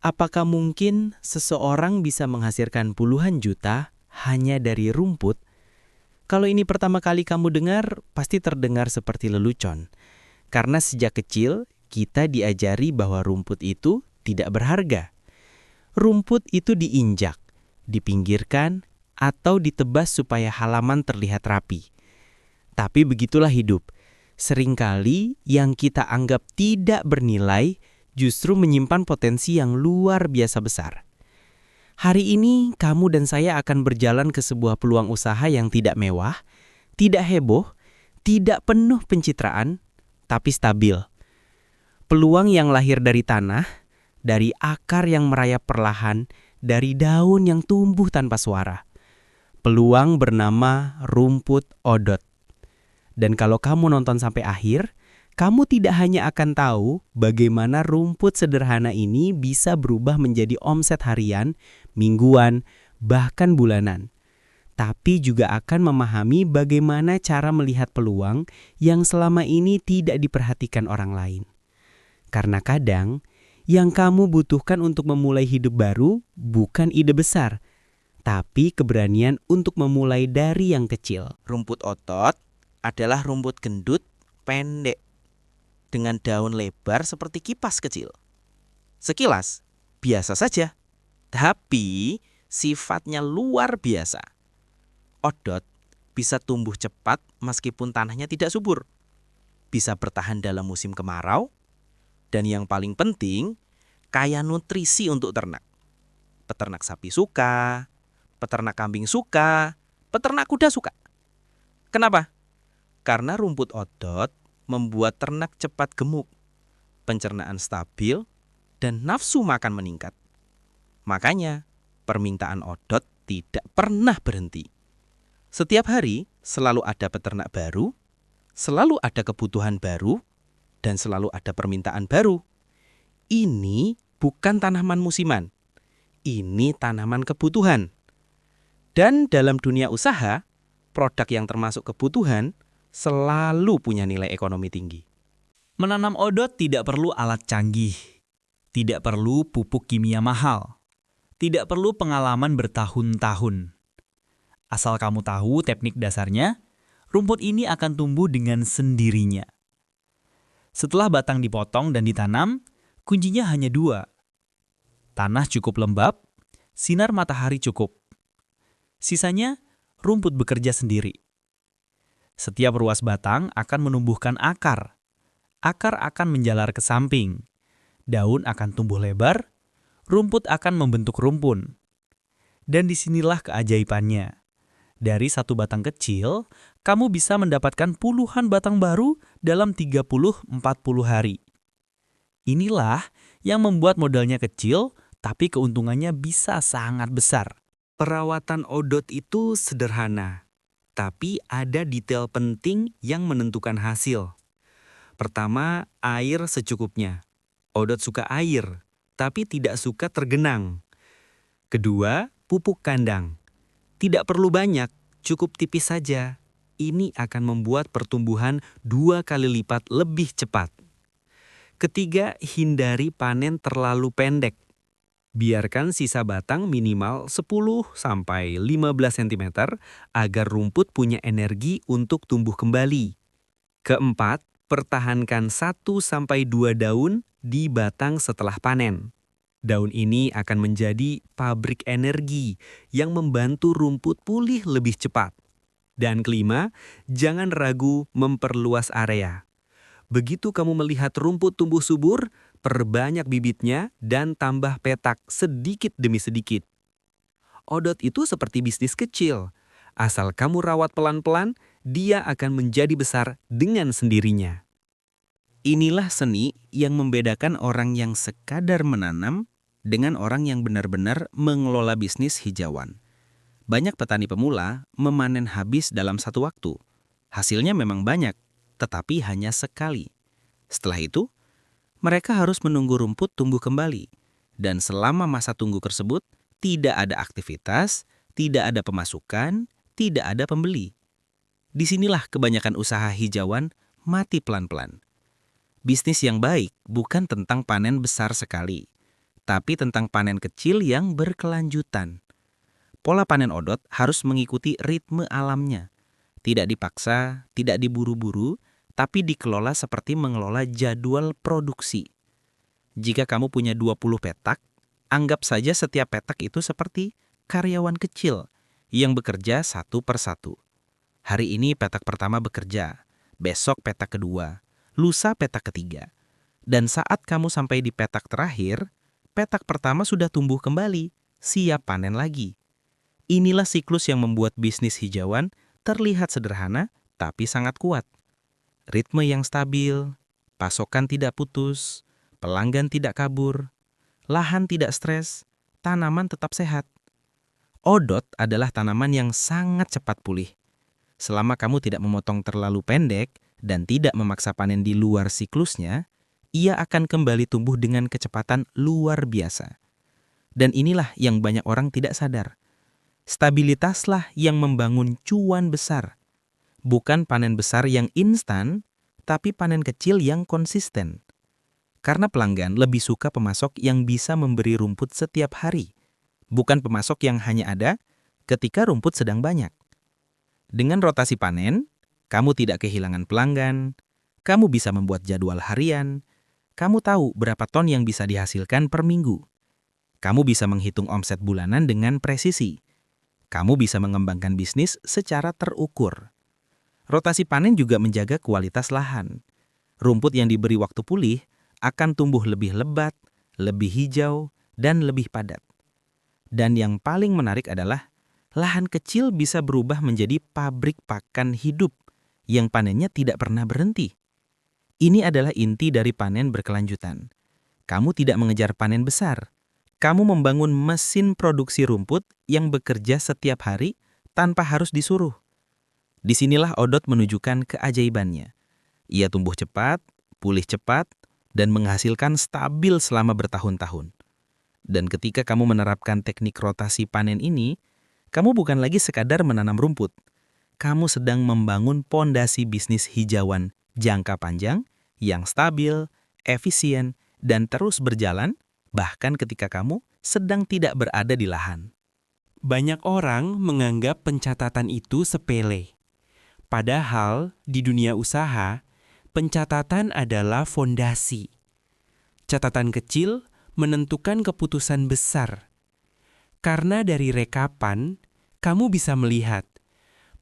Apakah mungkin seseorang bisa menghasilkan puluhan juta hanya dari rumput? Kalau ini pertama kali kamu dengar, pasti terdengar seperti lelucon. Karena sejak kecil, kita diajari bahwa rumput itu tidak berharga. Rumput itu diinjak, dipinggirkan, atau ditebas supaya halaman terlihat rapi. Tapi begitulah hidup. Seringkali yang kita anggap tidak bernilai justru menyimpan potensi yang luar biasa besar. Hari ini kamu dan saya akan berjalan ke sebuah peluang usaha yang tidak mewah, tidak heboh, tidak penuh pencitraan, tapi stabil. Peluang yang lahir dari tanah, dari akar yang merayap perlahan, dari daun yang tumbuh tanpa suara. Peluang bernama rumput odot. Dan kalau kamu nonton sampai akhir, kamu tidak hanya akan tahu bagaimana rumput sederhana ini bisa berubah menjadi omset harian, mingguan, bahkan bulanan. Tapi juga akan memahami bagaimana cara melihat peluang yang selama ini tidak diperhatikan orang lain. Karena kadang, yang kamu butuhkan untuk memulai hidup baru bukan ide besar, tapi keberanian untuk memulai dari yang kecil. Rumput otot adalah rumput gendut pendek dengan daun lebar seperti kipas kecil. Sekilas biasa saja, tapi sifatnya luar biasa. Odot bisa tumbuh cepat meskipun tanahnya tidak subur, bisa bertahan dalam musim kemarau, dan yang paling penting, kaya nutrisi untuk ternak. Peternak sapi suka, peternak kambing suka, peternak kuda suka. Kenapa? Karena rumput odot membuat ternak cepat gemuk, pencernaan stabil, dan nafsu makan meningkat. Makanya, permintaan odot tidak pernah berhenti. Setiap hari selalu ada peternak baru, selalu ada kebutuhan baru, dan selalu ada permintaan baru. Ini bukan tanaman musiman, ini tanaman kebutuhan. Dan dalam dunia usaha, produk yang termasuk kebutuhan selalu punya nilai ekonomi tinggi. Menanam odot tidak perlu alat canggih, tidak perlu pupuk kimia mahal, tidak perlu pengalaman bertahun-tahun. Asal kamu tahu teknik dasarnya, rumput ini akan tumbuh dengan sendirinya. Setelah batang dipotong dan ditanam, kuncinya hanya 2. Tanah cukup lembab, sinar matahari cukup. Sisanya, rumput bekerja sendiri. Setiap ruas batang akan menumbuhkan akar. Akar akan menjalar ke samping. Daun akan tumbuh lebar. Rumput akan membentuk rumpun. Dan disinilah keajaibannya. Dari satu batang kecil, kamu bisa mendapatkan puluhan batang baru dalam 30-40 hari. Inilah yang membuat modalnya kecil, tapi keuntungannya bisa sangat besar. Perawatan odot itu sederhana, tapi ada detail penting yang menentukan hasil. Pertama, air secukupnya. Odot suka air, tapi tidak suka tergenang. Kedua, pupuk kandang. Tidak perlu banyak, cukup tipis saja. Ini akan membuat pertumbuhan 2 kali lipat lebih cepat. Ketiga, hindari panen terlalu pendek. Biarkan sisa batang minimal 10-15 cm agar rumput punya energi untuk tumbuh kembali. Keempat, pertahankan 1-2 daun di batang setelah panen. Daun ini akan menjadi pabrik energi yang membantu rumput pulih lebih cepat. Dan kelima, jangan ragu memperluas area. Begitu kamu melihat rumput tumbuh subur, perbanyak bibitnya dan tambah petak sedikit demi sedikit. Odot itu seperti bisnis kecil. Asal kamu rawat pelan-pelan, dia akan menjadi besar dengan sendirinya. Inilah seni yang membedakan orang yang sekadar menanam dengan orang yang benar-benar mengelola bisnis hijauan. Banyak petani pemula memanen habis dalam satu waktu. Hasilnya memang banyak, tetapi hanya sekali. Setelah itu, mereka harus menunggu rumput tumbuh kembali. Dan selama masa tunggu tersebut, tidak ada aktivitas, tidak ada pemasukan, tidak ada pembeli. Disinilah kebanyakan usaha hijauan mati pelan-pelan. Bisnis yang baik bukan tentang panen besar sekali, tapi tentang panen kecil yang berkelanjutan. Pola panen Odot harus mengikuti ritme alamnya. Tidak dipaksa, tidak diburu-buru, tapi dikelola seperti mengelola jadwal produksi. Jika kamu punya 20 petak, anggap saja setiap petak itu seperti karyawan kecil yang bekerja satu persatu. Hari ini petak pertama bekerja, besok petak kedua, lusa petak ketiga. Dan saat kamu sampai di petak terakhir, petak pertama sudah tumbuh kembali, siap panen lagi. Inilah siklus yang membuat bisnis hijauan terlihat sederhana tapi sangat kuat. Ritme yang stabil, pasokan tidak putus, pelanggan tidak kabur, lahan tidak stres, tanaman tetap sehat. Odot adalah tanaman yang sangat cepat pulih. Selama kamu tidak memotong terlalu pendek dan tidak memaksa panen di luar siklusnya, ia akan kembali tumbuh dengan kecepatan luar biasa. Dan inilah yang banyak orang tidak sadar. Stabilitaslah yang membangun cuan besar. Bukan panen besar yang instan, tapi panen kecil yang konsisten. Karena pelanggan lebih suka pemasok yang bisa memberi rumput setiap hari, bukan pemasok yang hanya ada ketika rumput sedang banyak. Dengan rotasi panen, kamu tidak kehilangan pelanggan, kamu bisa membuat jadwal harian, kamu tahu berapa ton yang bisa dihasilkan per minggu. Kamu bisa menghitung omset bulanan dengan presisi. Kamu bisa mengembangkan bisnis secara terukur. Rotasi panen juga menjaga kualitas lahan. Rumput yang diberi waktu pulih akan tumbuh lebih lebat, lebih hijau, dan lebih padat. Dan yang paling menarik adalah lahan kecil bisa berubah menjadi pabrik pakan hidup yang panennya tidak pernah berhenti. Ini adalah inti dari panen berkelanjutan. Kamu tidak mengejar panen besar. Kamu membangun mesin produksi rumput yang bekerja setiap hari tanpa harus disuruh. Disinilah Odot menunjukkan keajaibannya. Ia tumbuh cepat, pulih cepat, dan menghasilkan stabil selama bertahun-tahun. Dan ketika kamu menerapkan teknik rotasi panen ini, kamu bukan lagi sekadar menanam rumput. Kamu sedang membangun pondasi bisnis hijauan jangka panjang yang stabil, efisien, dan terus berjalan bahkan ketika kamu sedang tidak berada di lahan. Banyak orang menganggap pencatatan itu sepele. Padahal di dunia usaha, pencatatan adalah fondasi. Catatan kecil menentukan keputusan besar. Karena dari rekapan, kamu bisa melihat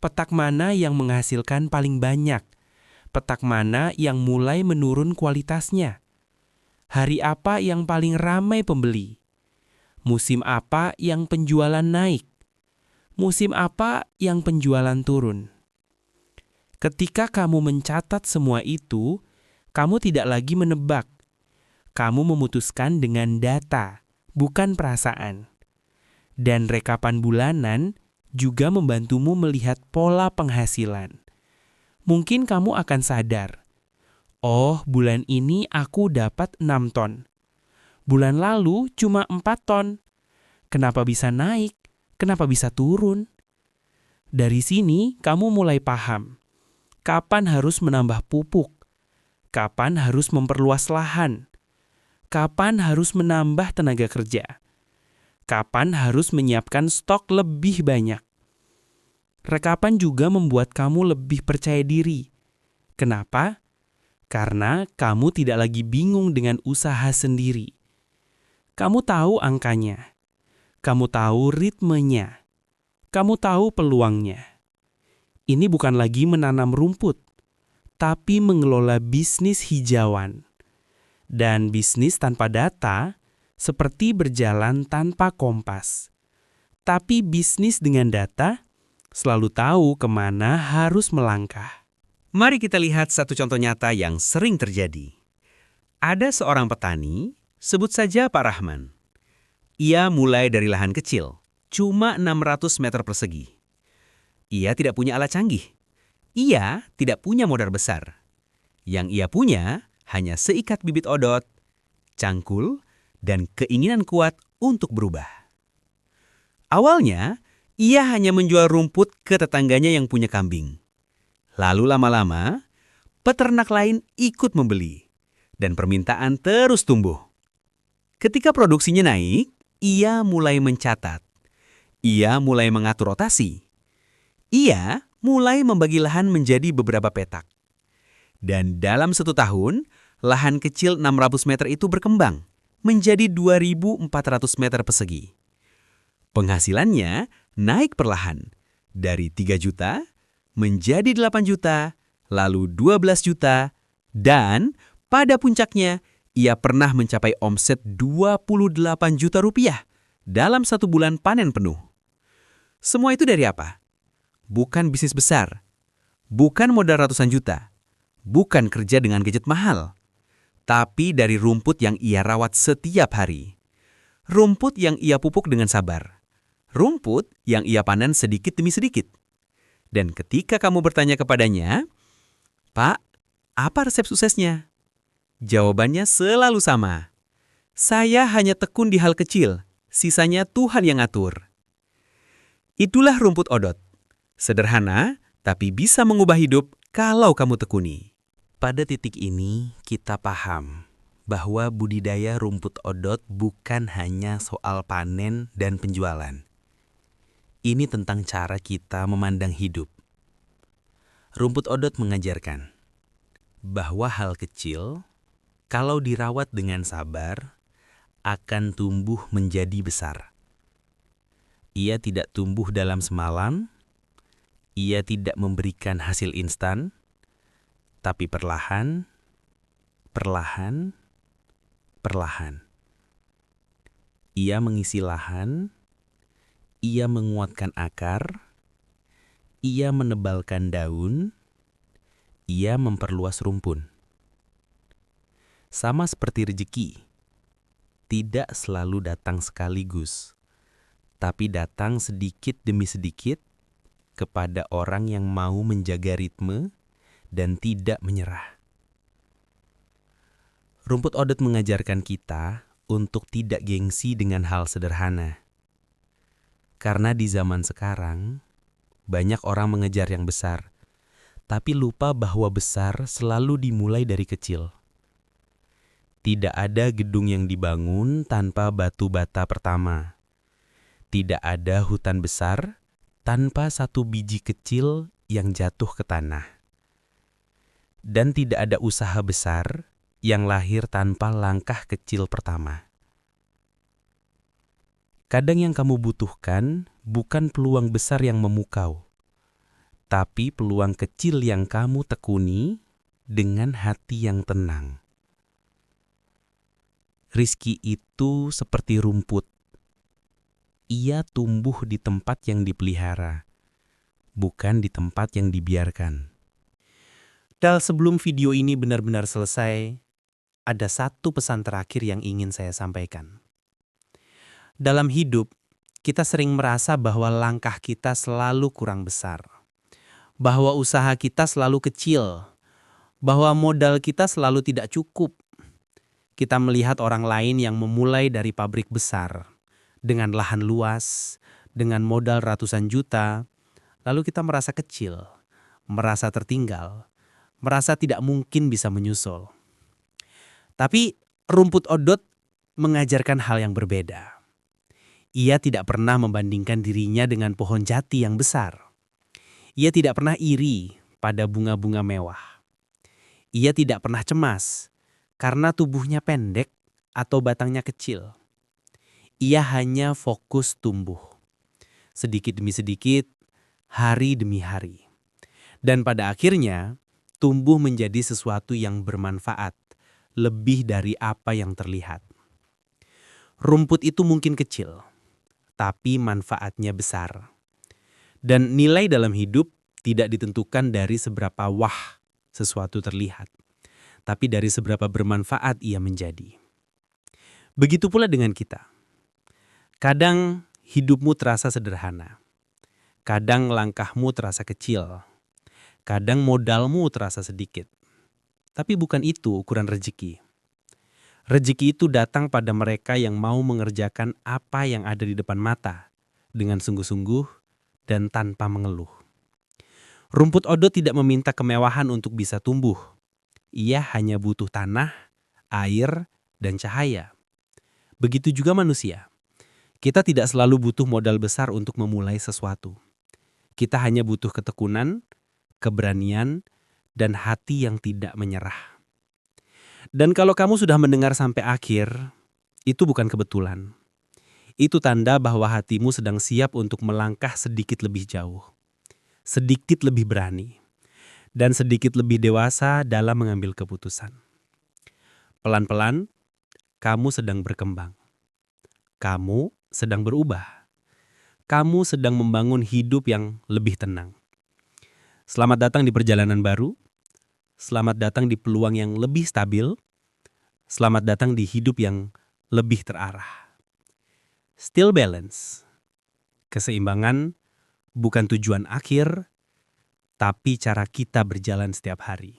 petak mana yang menghasilkan paling banyak, petak mana yang mulai menurun kualitasnya. Hari apa yang paling ramai pembeli? Musim apa yang penjualan naik? Musim apa yang penjualan turun? Ketika kamu mencatat semua itu, kamu tidak lagi menebak. Kamu memutuskan dengan data, bukan perasaan. Dan rekapan bulanan juga membantumu melihat pola penghasilan. Mungkin kamu akan sadar, oh, bulan ini aku dapat 6 ton. Bulan lalu cuma 4 ton. Kenapa bisa naik? Kenapa bisa turun? Dari sini kamu mulai paham. Kapan harus menambah pupuk? Kapan harus memperluas lahan? Kapan harus menambah tenaga kerja? Kapan harus menyiapkan stok lebih banyak? Rekapan juga membuat kamu lebih percaya diri. Kenapa? Karena kamu tidak lagi bingung dengan usaha sendiri. Kamu tahu angkanya. Kamu tahu ritmenya. Kamu tahu peluangnya. Ini bukan lagi menanam rumput, tapi mengelola bisnis hijauan. Dan bisnis tanpa data seperti berjalan tanpa kompas. Tapi bisnis dengan data selalu tahu kemana harus melangkah. Mari kita lihat satu contoh nyata yang sering terjadi. Ada seorang petani, sebut saja Pak Rahman. Ia mulai dari lahan kecil, cuma 600 meter persegi. Ia tidak punya alat canggih. Ia tidak punya modal besar. Yang ia punya hanya seikat bibit odot, cangkul, dan keinginan kuat untuk berubah. Awalnya, ia hanya menjual rumput ke tetangganya yang punya kambing. Lalu lama-lama, peternak lain ikut membeli, dan permintaan terus tumbuh. Ketika produksinya naik, ia mulai mencatat. Ia mulai mengatur rotasi. Ia mulai membagi lahan menjadi beberapa petak. Dan dalam 1 tahun, lahan kecil 600 meter itu berkembang menjadi 2.400 meter persegi. Penghasilannya naik perlahan dari 3 juta menjadi 8 juta, lalu 12 juta, dan pada puncaknya ia pernah mencapai omset 28 juta rupiah dalam 1 bulan panen penuh. Semua itu dari apa? Bukan bisnis besar, bukan modal ratusan juta, bukan kerja dengan gadget mahal, tapi dari rumput yang ia rawat setiap hari. Rumput yang ia pupuk dengan sabar. Rumput yang ia panen sedikit demi sedikit. Dan ketika kamu bertanya kepadanya, "Pak, apa resep suksesnya?" Jawabannya selalu sama. "Saya hanya tekun di hal kecil, sisanya Tuhan yang atur." Itulah rumput odot. Sederhana, tapi bisa mengubah hidup kalau kamu tekuni. Pada titik ini, kita paham bahwa budidaya rumput odot bukan hanya soal panen dan penjualan. Ini tentang cara kita memandang hidup. Rumput odot mengajarkan bahwa hal kecil, kalau dirawat dengan sabar, akan tumbuh menjadi besar. Ia tidak tumbuh dalam semalam, ia tidak memberikan hasil instan, tapi perlahan, perlahan, perlahan. Ia mengisi lahan, ia menguatkan akar, ia menebalkan daun, ia memperluas rumpun. Sama seperti rezeki, tidak selalu datang sekaligus, tapi datang sedikit demi sedikit kepada orang yang mau menjaga ritme dan tidak menyerah. Rumput odot mengajarkan kita untuk tidak gengsi dengan hal sederhana. Karena di zaman sekarang, banyak orang mengejar yang besar, tapi lupa bahwa besar selalu dimulai dari kecil. Tidak ada gedung yang dibangun tanpa batu bata pertama. Tidak ada hutan besar tanpa 1 biji kecil yang jatuh ke tanah. Dan tidak ada usaha besar yang lahir tanpa langkah kecil pertama. Kadang yang kamu butuhkan bukan peluang besar yang memukau, tapi peluang kecil yang kamu tekuni dengan hati yang tenang. Rizki itu seperti rumput. Ia tumbuh di tempat yang dipelihara, bukan di tempat yang dibiarkan. Dan sebelum video ini benar-benar selesai, ada satu pesan terakhir yang ingin saya sampaikan. Dalam hidup, kita sering merasa bahwa langkah kita selalu kurang besar, bahwa usaha kita selalu kecil, bahwa modal kita selalu tidak cukup. Kita melihat orang lain yang memulai dari pabrik besar, dengan lahan luas, dengan modal ratusan juta, lalu kita merasa kecil, merasa tertinggal, merasa tidak mungkin bisa menyusul. Tapi rumput odot mengajarkan hal yang berbeda. Ia tidak pernah membandingkan dirinya dengan pohon jati yang besar. Ia tidak pernah iri pada bunga-bunga mewah. Ia tidak pernah cemas karena tubuhnya pendek atau batangnya kecil. Ia hanya fokus tumbuh, sedikit demi sedikit, hari demi hari. Dan pada akhirnya, tumbuh menjadi sesuatu yang bermanfaat, lebih dari apa yang terlihat. Rumput itu mungkin kecil, tapi manfaatnya besar. Dan nilai dalam hidup tidak ditentukan dari seberapa wah sesuatu terlihat, tapi dari seberapa bermanfaat ia menjadi. Begitu pula dengan kita. Kadang hidupmu terasa sederhana. Kadang langkahmu terasa kecil. Kadang modalmu terasa sedikit. Tapi bukan itu ukuran rezeki. Rezeki itu datang pada mereka yang mau mengerjakan apa yang ada di depan mata dengan sungguh-sungguh dan tanpa mengeluh. Rumput odot tidak meminta kemewahan untuk bisa tumbuh. Ia hanya butuh tanah, air, dan cahaya. Begitu juga manusia. Kita tidak selalu butuh modal besar untuk memulai sesuatu. Kita hanya butuh ketekunan, keberanian, dan hati yang tidak menyerah. Dan kalau kamu sudah mendengar sampai akhir, itu bukan kebetulan. Itu tanda bahwa hatimu sedang siap untuk melangkah sedikit lebih jauh, sedikit lebih berani, dan sedikit lebih dewasa dalam mengambil keputusan. Pelan-pelan, kamu sedang berkembang. Kamu sedang berubah. Kamu sedang membangun hidup yang lebih tenang. Selamat datang di perjalanan baru. Selamat datang di peluang yang lebih stabil. Selamat datang di hidup yang lebih terarah. Still balance. Keseimbangan bukan tujuan akhir, tapi cara kita berjalan setiap hari.